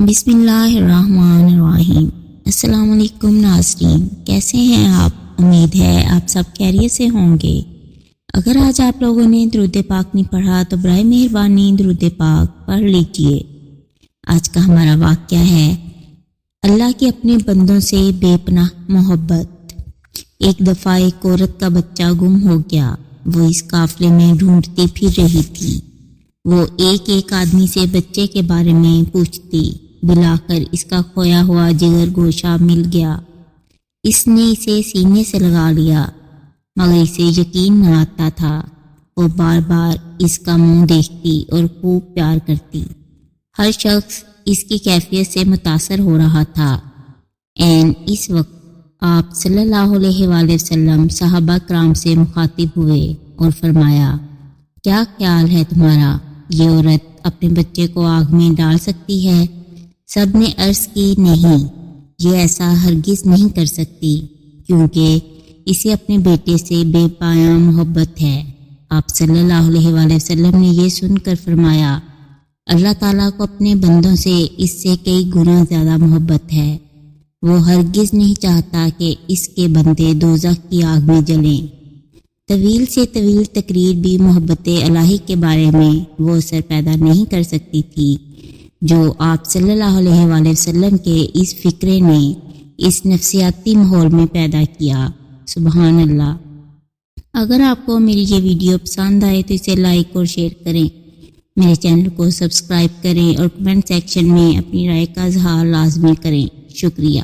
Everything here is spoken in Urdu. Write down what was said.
بسم اللہ الرحمن الرحیم۔ السلام علیکم ناظرین، کیسے ہیں آپ؟ امید ہے آپ سب خیریت سے ہوں گے۔ اگر آج آپ لوگوں نے درود پاک نہیں پڑھا تو برائے مہربانی درود پاک پڑھ لیجئے۔ آج کا ہمارا واقعہ ہے اللہ کے اپنے بندوں سے بے پناہ محبت۔ ایک دفعہ ایک عورت کا بچہ گم ہو گیا۔ وہ اس قافلے میں ڈھونڈتی پھر رہی تھی۔ وہ ایک آدمی سے بچے کے بارے میں پوچھتی، بلاخر اس کا کھویا ہوا جگر گوشہ مل گیا۔ اس نے اسے سینے سے لگا لیا، مگر اسے یقین نہ آتا تھا۔ وہ بار بار اس کا منہ دیکھتی اور خوب پیار کرتی۔ ہر شخص اس کی کیفیت سے متاثر ہو رہا تھا۔ اس وقت آپ صلی اللہ علیہ وآلہ وسلم صحابہ کرام سے مخاطب ہوئے اور فرمایا، کیا خیال ہے تمہارا؟ یہ عورت اپنے بچے کو آگ میں ڈال سکتی ہے؟ سب نے عرض کی، نہیں، یہ ایسا ہرگز نہیں کر سکتی، کیونکہ اسے اپنے بیٹے سے بے پایاں محبت ہے۔ آپ صلی اللہ علیہ وآلہ وسلم نے یہ سن کر فرمایا، اللہ تعالیٰ کو اپنے بندوں سے اس سے کئی گنا زیادہ محبت ہے۔ وہ ہرگز نہیں چاہتا کہ اس کے بندے دوزخ کی آگ میں جلیں۔ طویل سے طویل تقریر بھی محبت الہی کے بارے میں وہ اثر پیدا نہیں کر سکتی تھی جو آپ صلی اللہ علیہ وآلہ وسلم کے اس فکرے نے اس نفسیاتی ماحول میں پیدا کیا۔ سبحان اللہ۔ اگر آپ کو میری یہ ویڈیو پسند آئے تو اسے لائک اور شیئر کریں، میرے چینل کو سبسکرائب کریں اور کمنٹ سیکشن میں اپنی رائے کا اظہار لازمی کریں۔ شکریہ۔